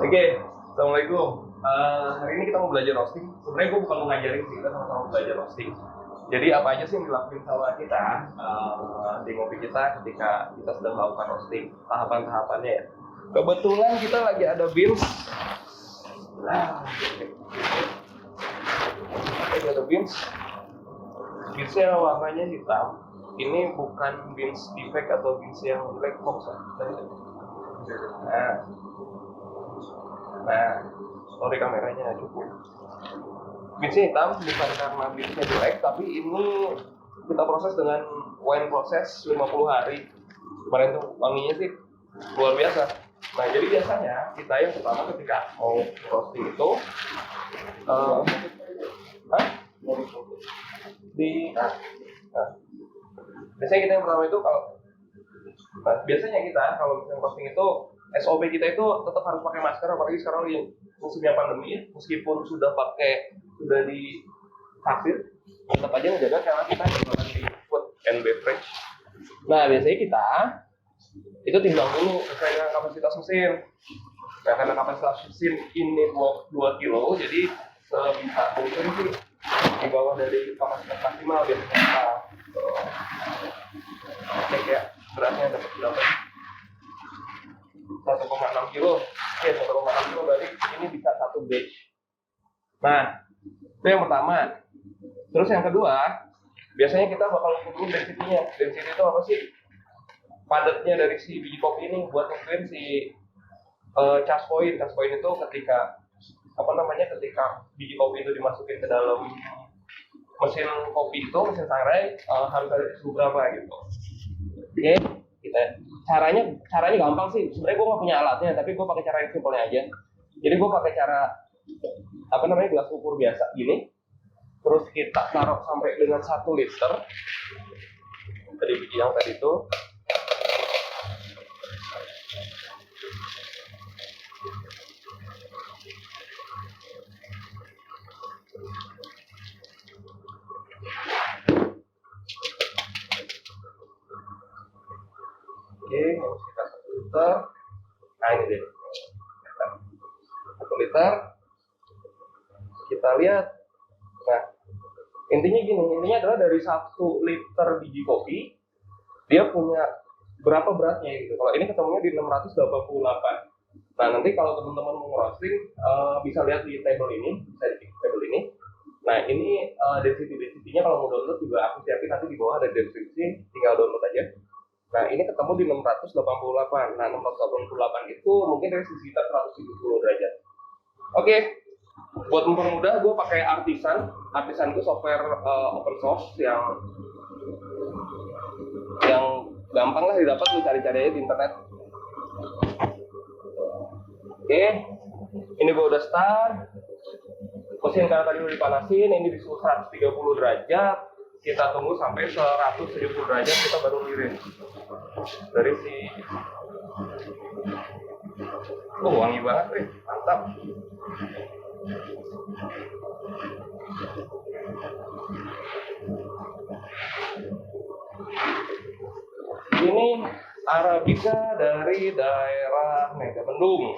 Oke, Assalamualaikum. Hari ini kita mau belajar roasting. Sebenarnya gue bukan mau ngajarin sih, kita sama-sama belajar roasting. Jadi apa aja sih yang dilakukan sama kita di ngopi kita ketika kita sedang melakukan roasting, tahapan-tahapannya ya. Kebetulan kita lagi ada beans. Nah, lagi ada beans. Beansnya warnanya hitam. Ini bukan beans defect atau beans yang black box. Nah, sorry kameranya cukup. Beansnya hitam bukan karena beansnya jelek, tapi ini kita proses dengan wine proses 50 hari. Kemarin tuh wanginya sih luar biasa. Nah, jadi biasanya kita yang pertama ketika mau roasting itu biasanya kita yang pertama itu biasanya kita kalau misalnya roasting itu SOP kita itu tetap harus pakai masker, apalagi sekarang di musimnya pandemi, meskipun sudah divaksin, tetap aja menjaga karena kita jualan di food and beverage. Nah, biasanya kita itu timbang dulu sesuai dengan kapasitas mesin. Nah, karena kapasitas mesin ini 2 kilo, jadi sebisa mungkin sih di bawah dari kapasitas maksimal biasanya kita cek ya beratnya dapat berapa. 1,6 kilo. Oke, 1,6 kilo berarti ini bisa satu batch. Nah, itu yang pertama. Terus yang kedua, biasanya kita bakal ukur dulu density-nya. Density itu apa sih? Padatnya dari si biji kopi ini buat nentuin si charge point. Charge point itu ketika ketika biji kopi itu dimasukin ke dalam mesin kopi itu, mesin sangrai harus ada suhu berapa gitu. Oke, kita caranya gampang sih. Sebenarnya gue nggak punya alatnya, tapi gue pakai cara yang simpelnya aja. Jadi gue pakai cara gelas ukur biasa gini. Terus kita taruh sampai dengan 1 liter dari biji yang tadi itu. Oke, harus kita 1 liter. Nah, ini deh 1 liter. Kita lihat. Nah, intinya adalah dari 1 liter biji kopi dia punya berapa beratnya gitu. Kalau ini ketemunya di 688. Nah, nanti kalau teman-teman mau roasting bisa lihat di table ini, Nah, ini density-nya kalau mau download juga aku siapin nanti di bawah ada deskripsi, tinggal download aja. Nah, ini ketemu di 688. Nah, 688 itu mungkin dari sekitar 170 derajat. Oke. Buat mempermudah, gue pakai Artisan. Artisan itu software open source yang gampang lah didapat, lu cari-cari aja di internet. Oke, ini gue udah start. Mesin karena tadi udah dipanasin, ini di suhu 130 derajat. Kita tunggu sampai 170 derajat, kita baru ngirim dari si. Wangi banget nih, mantap. Ini Arabica dari daerah Megamendung.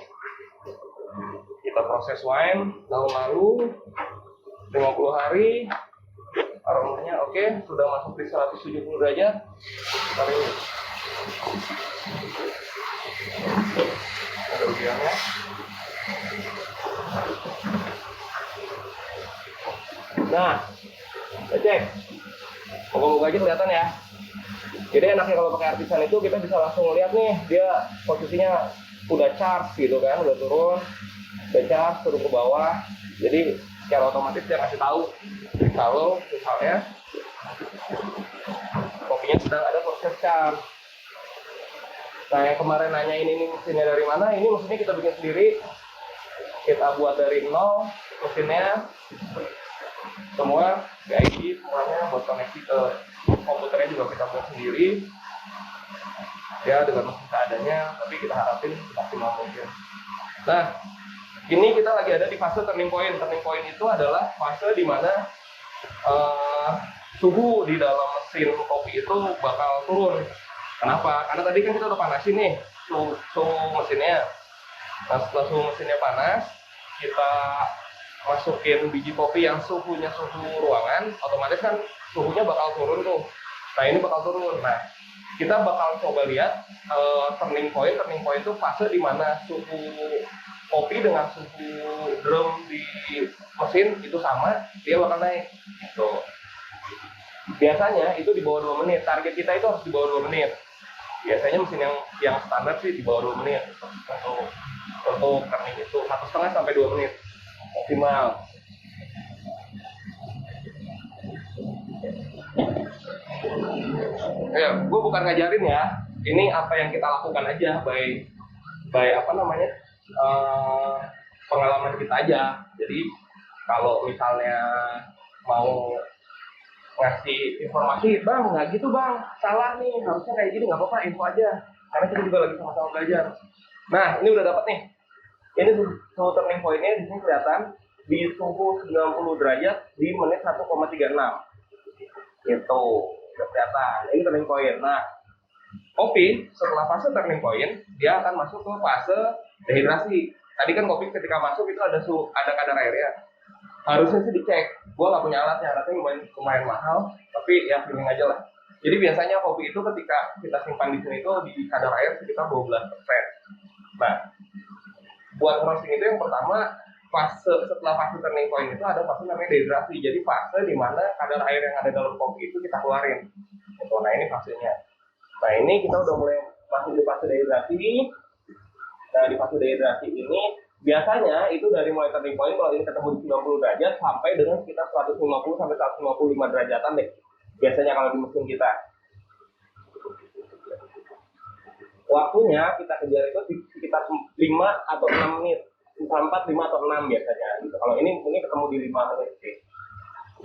Kita proses wine tahun lalu 50 hari. Aromanya oke, sudah masuk di 170 derajat. Kita lihat. Ada ujiannya. Nah, cek. Moga-moga aja kelihatan ya. Jadi enaknya kalau pakai Artisan itu kita bisa langsung lihat nih, dia posisinya udah charge gitu kan, udah turun, udah charge, turun ke bawah. Jadi secara otomatis dia kasih tahu kalau misalnya kopinya sedang ada proses charge. Nah, yang kemarin nanya ini mesinnya dari mana, ini mesinnya kita bikin sendiri. Kita buat dari nol mesinnya. Semua GID semuanya buat koneksi ke komputernya juga kita buat sendiri ya dengan mesin seadanya, tapi kita harapin maksimal mungkin. Nah, ini kita lagi ada di fase turning point. Turning point itu adalah fase di mana suhu di dalam mesin kopi itu bakal turun. Kenapa? Karena tadi kan kita udah panasin nih suhu mesinnya. Nah, setelah suhu mesinnya panas, kita masukin biji kopi yang suhunya suhu ruangan, otomatis kan suhunya bakal turun tuh. Nah, ini bakal turun. Nah, kita bakal coba lihat turning point. Turning point itu fase di mana suhu kopi dengan suhu drum di mesin itu sama, dia bakal naik. Tuh. Biasanya itu di bawah 2 menit. Target kita itu harus di bawah 2 menit. Biasanya mesin yang standar sih di bawah 2 menit untuk turning itu 1,5 sampai 2 menit maksimal. Ya, gue bukan ngajarin ya. Ini apa yang kita lakukan aja, by apa namanya pengalaman kita aja. Jadi kalau misalnya mau ngasih informasi, bang nggak gitu bang, salah nih, harusnya kayak gini, nggak apa-apa, info aja. Karena kita juga lagi sama-sama belajar. Nah, ini udah dapat nih. Ini suhu turning point-nya di sini kelihatan di suhu 90 derajat di menit 1,36. Itu udah kelihatan. Ini turning point. Nah, kopi setelah fase turning point, dia akan masuk ke fase dehidrasi. Tadi kan kopi ketika masuk itu ada kadar airnya. Harusnya sih dicek. Gue nggak punya alatnya lumayan mahal, tapi ya feeling aja lah. Jadi biasanya kopi itu ketika kita simpan di sini itu di kadar air sekitar 12%. Nah, buat roasting itu yang pertama setelah fase turning point itu ada fase namanya dehidrasi. Jadi fase di mana kadar air yang ada dalam kopi itu kita keluarin. Nah, ini fasenya. Nah, ini kita udah mulai masuk di fase dehidrasi. Nah, di fase dehidrasi ini biasanya itu dari mulai turning point, kalau ini ketemu di 90 derajat sampai dengan sekitar 150 sampai 155 derajatan deh. Biasanya kalau di mesin kita. Waktunya kita kejar itu sekitar 5 atau 6 menit. 4, 5 atau 6 biasanya. Gitu. Kalau ini ketemu di 5 menit sih.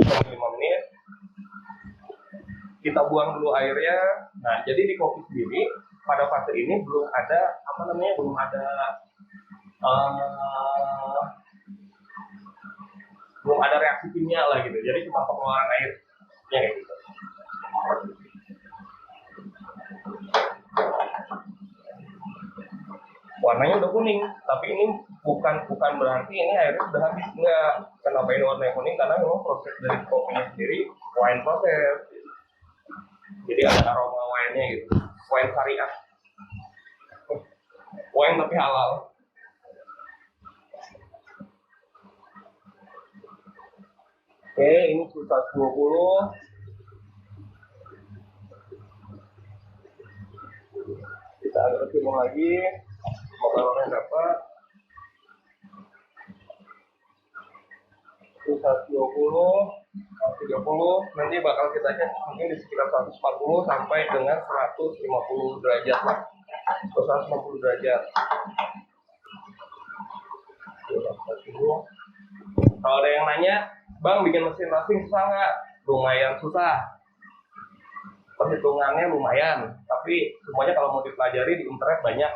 Ketemu 5 menit. Kita buang dulu airnya. Nah, jadi di kopi sendiri pada fase ini belum ada belum ada reaksi kimia lah gitu. Jadi cuma pengeluaran airnya kayak gitu. Warnanya udah kuning, tapi ini bukan berarti ini airnya sudah habis, enggak. Kenapa ini warnanya kuning? Karena memang proses dari kopinya sendiri wine proses. Jadi ada aroma wine-nya gitu. Wine syariah. Wine tapi halal. Oke, ini 120. Kita agak kecilin lagi. Motornya dapat 120, 30, nanti bakal kita cek mungkin di sekitar 140 sampai dengan 150 derajat lah. 150 derajat. Kalau ada yang nanya, bang bikin mesin roasting susah nggak? Lumayan susah. Perhitungannya lumayan, tapi semuanya kalau mau dipelajari di internet banyak.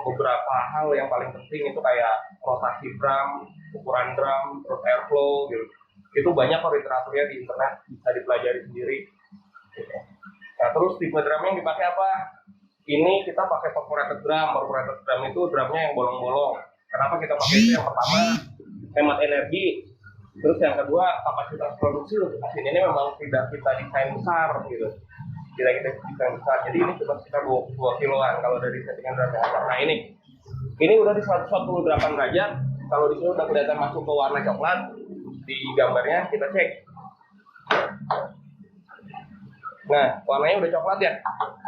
Beberapa hal yang paling penting itu kayak rotasi drum, ukuran drum, terus airflow gitu. Itu banyak kok literaturnya di internet, bisa dipelajari sendiri. Nah, terus tipe drum yang dipakai apa? Ini kita pakai perforated drum. Perforated drum itu drumnya yang bolong-bolong. Kenapa kita pakai itu? Yang pertama, hemat energi. Terus yang kedua, kapasitas produksi untuk mesin ini memang tidak kita desain besar gitu. Tidak kita desain besar. Jadi ini cuma sekitar 2 kiloan kalau dari settingan drum yang besar. Nah, ini udah di 148 derajat. Kalau di sini udah kelihatan masuk ke warna coklat, di gambarnya kita cek. Nah, warnanya udah coklat ya.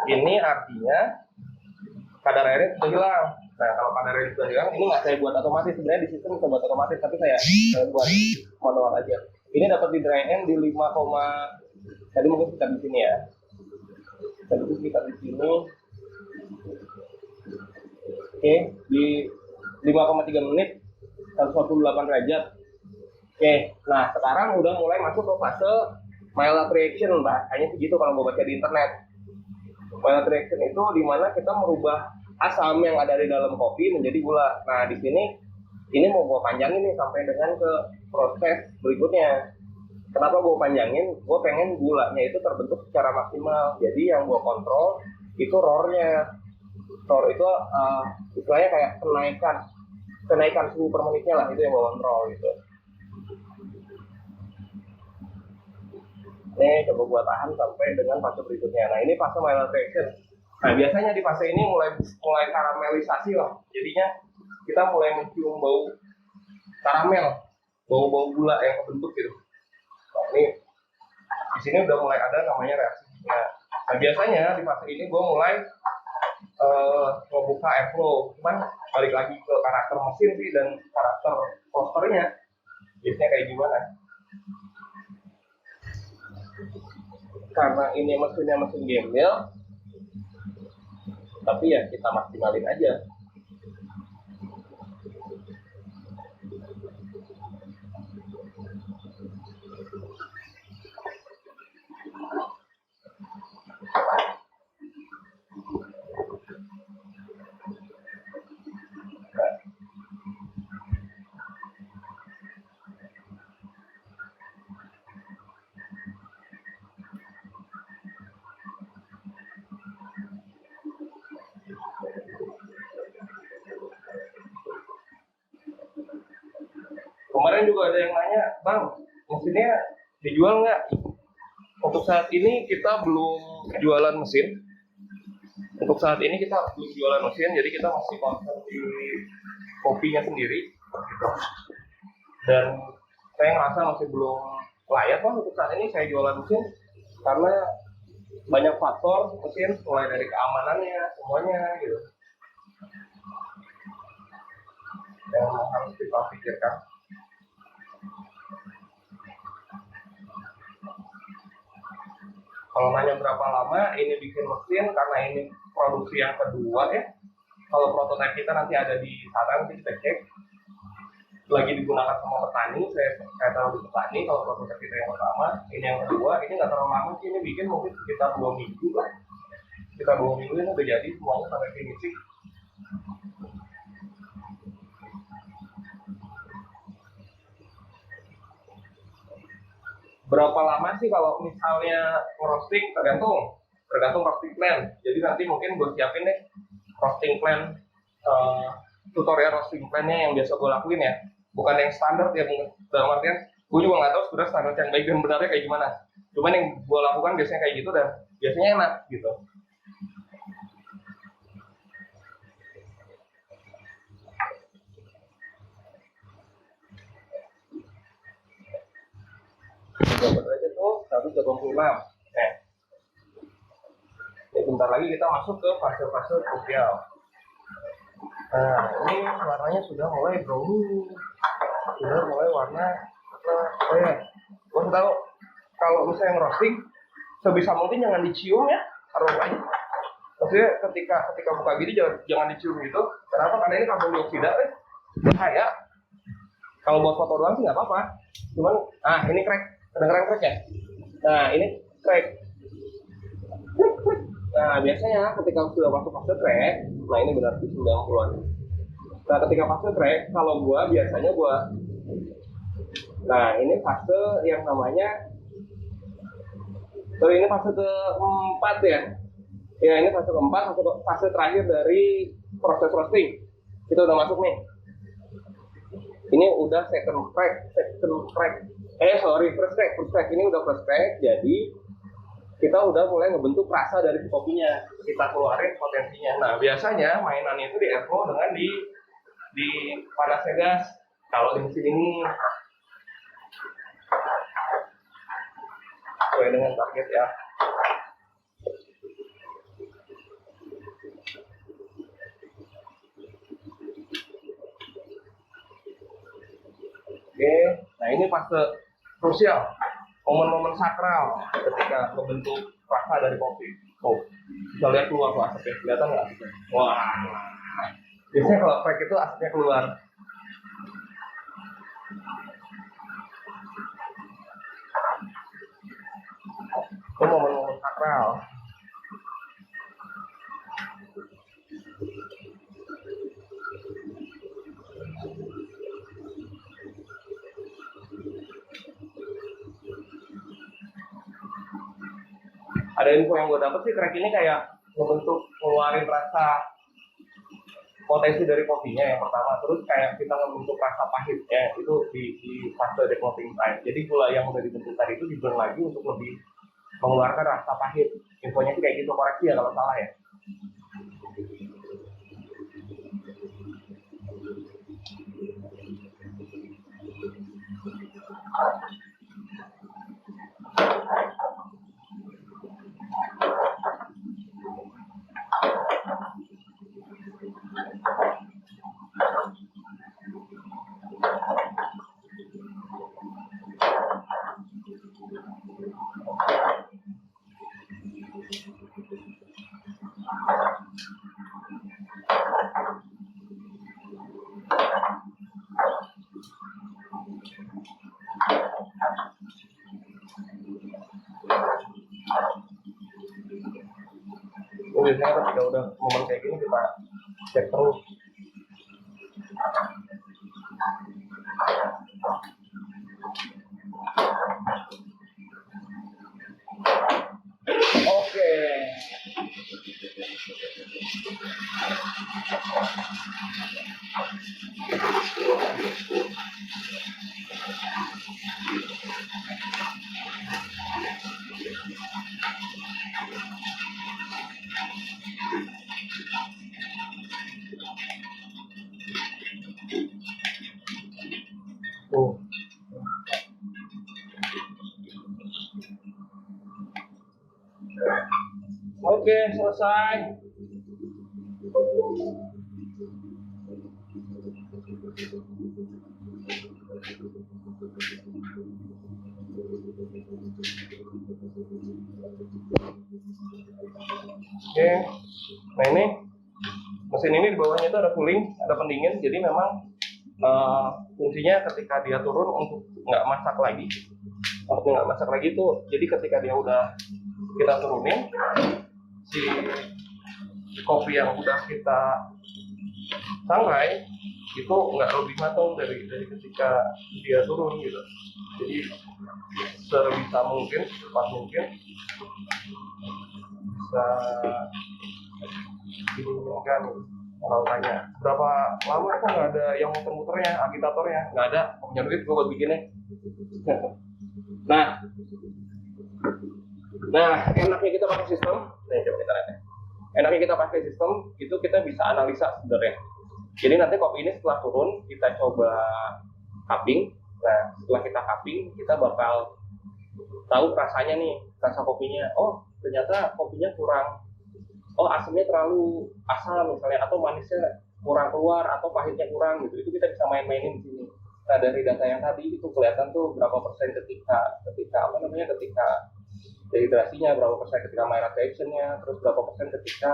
Ini artinya kadar airnya sudah hilang. Nah, kalau kadar airnya sudah hilang, ini nggak saya buat otomatis. Sebenarnya di sistem bisa buat otomatis, tapi saya buat manual aja. Ini dapat di dry end di 5, tadi mungkin sekitar di sini ya. Tadi sekitar di sini. Oke, di 5,3 menit 148 derajat. Oke, nah sekarang udah mulai masuk ke fase Maillard reaction, bahasanya segitu kalau gue baca di internet. Maillard reaction itu dimana kita merubah asam yang ada di dalam kopi menjadi gula. Nah di sini ini mau gue panjangin nih sampai dengan ke proses berikutnya. Kenapa gue panjangin? Gue pengen gulanya itu terbentuk secara maksimal. Jadi yang gue kontrol itu roarnya. Roar itu istilahnya kayak kenaikan suhu per menitnya lah, itu yang gue kontrol gitu. Ini coba gua tahan sampai dengan fase berikutnya. Nah ini fase mild reaction. Nah biasanya di fase ini mulai karamelisasi lah. Jadinya kita mulai mencium bau karamel, bau gula yang kebentuk gitu. Nah ini di sini udah mulai ada namanya reaksi. Nah biasanya di fase ini gua mulai membuka airflow. Cuman balik lagi ke karakter mesin sih dan karakter rosternya. Biasanya kayak gimana? Karena ini mesinnya mesin gembel, tapi ya kita maksimalin aja. Kemarin juga ada yang nanya, Bang, mesinnya dijual nggak? Untuk saat ini kita belum jualan mesin. Untuk saat ini kita belum jualan mesin, jadi kita masih konsen di kopinya sendiri. Gitu. Dan saya ngerasa masih belum layak lah untuk saat ini saya jualan mesin, karena banyak faktor mesin, mulai dari keamanannya, semuanya gitu. Yang harus kita pikirkan. Kalau nanya berapa lama ini bikin mesin, karena ini produksi yang kedua ya. Kalau prototipe kita nanti ada di sana, nanti kita cek. Lagi digunakan sama petani, saya taruh di petani. Kalau prototipe kita yang pertama, ini yang kedua, ini nggak terlalu lama sih, ini bikin mungkin sekitar 2 minggu lah. Sekitar 2 minggu ini udah jadi semuanya sampai finishing. Berapa lama sih kalau misalnya roasting, tergantung roasting plan. Jadi nanti mungkin gue siapin deh roasting plan, tutorial roasting plannya yang biasa gue lakuin ya, bukan yang standar ya. Dalam artian gue juga nggak tahu sebenarnya standar yang baik dan benarnya kayak gimana, cuman yang gue lakukan biasanya kayak gitu dan biasanya enak gitu. Coba aja tuh 186. Ini bentar lagi kita masuk ke fase-fase krusial. Nah, ini warnanya sudah mulai brownie, sudah mulai warna gue tahu kalau misalnya roasting sebisa mungkin jangan dicium ya aromanya. Maksudnya ketika buka gini jangan dicium gitu. Kenapa? Karena ini karbon dioksida bahaya. Kalau buat foto doang sih nggak apa-apa. Cuman, ini crack, kedengeran crack ya. Nah ini crack. Nah biasanya ketika sudah masuk fase crack, nah ini benar di 90-an. Nah ketika fase crack, kalau gua biasanya nah ini fase yang namanya, ini fase keempat ya. Ya ini fase keempat, fase terakhir dari proses roasting. Kita udah masuk nih. Ini udah first crack. Ini udah first crack, jadi kita udah mulai ngebentuk rasa dari kopinya, kita keluarin potensinya. Nah biasanya mainannya itu di airflow dengan di panasnya gas. Kalau di mesin ini sesuai dengan target ya. Oke, nah ini fase krusial, momen-momen sakral ketika membentuk rasa dari kopi. Oh, bisa lihat keluar tuh asapnya, kelihatan nggak? Wah, biasanya kalau crack itu asapnya keluar. Itu momen-momen sakral. Ada info yang gue dapet sih, crack ini kayak ngebentuk, ngeluarin rasa potensi dari kopinya yang pertama, terus kayak kita membentuk rasa pahitnya itu di fase developing time. Jadi gula yang udah dibentuk tadi itu diburn lagi untuk lebih mengeluarkan rasa pahit. Infonya sih kayak gitu, koreksi ya kalau salah ya. Biasanya ketika udah momen kayak gini kita cek terus. Oke. Tuh. Oke, selesai. Oke, nah ini mesin ini di bawahnya itu ada cooling, ada pendingin, jadi memang fungsinya ketika dia turun untuk nggak masak lagi, itu jadi ketika dia udah kita turunin si kopi yang udah kita sangrai itu nggak lebih matang dari ketika dia turun gitu. Jadi sebisa mungkin, secepat mungkin bisa diminumkan. Kalau tanya berapa lama, kok nggak ada yang muter-muternya, agitatornya nggak ada, punya duit gue buat bikinnya. Nah enaknya kita pakai sistem, coba kita lihat ya. Enaknya kita pakai sistem itu kita bisa analisa sebenarnya. Jadi nanti kopi ini setelah turun kita coba cupping. Nah setelah kita cupping kita bakal tahu rasanya nih, rasa kopinya. Oh ternyata kopinya kurang, oh asamnya terlalu asam misalnya, atau manisnya kurang keluar, atau pahitnya kurang gitu. Itu kita bisa main-mainin di sini. Nah dari data yang tadi itu kelihatan tuh berapa persen ketika dehidrasinya, berapa persen ketika Maillard reaction-nya, terus berapa persen ketika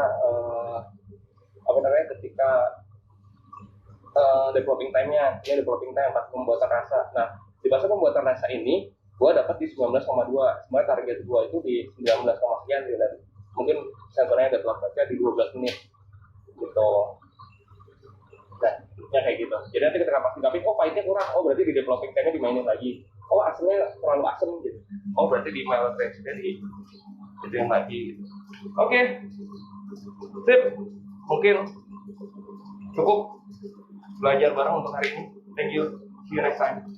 developing time-nya. Ini developing time pas pembuatan rasa. Nah di fase pembuatan rasa ini gua dapat di 19,2. Sebenarnya target gua itu di 19, sekian gitu, dan mungkin sensornya ada telat baca di 12 menit gitu. Nah ya kayak gitu. Jadi nanti ketika pas di oh pahitnya kurang, oh berarti di developing time-nya dimainin lagi. Oh asamnya terlalu asam gitu, oh berarti di Maillard reaction-nya itu yang lagi gitu. Oke, sip, mungkin cukup belajar bareng untuk hari ini. Thank you, see you next time.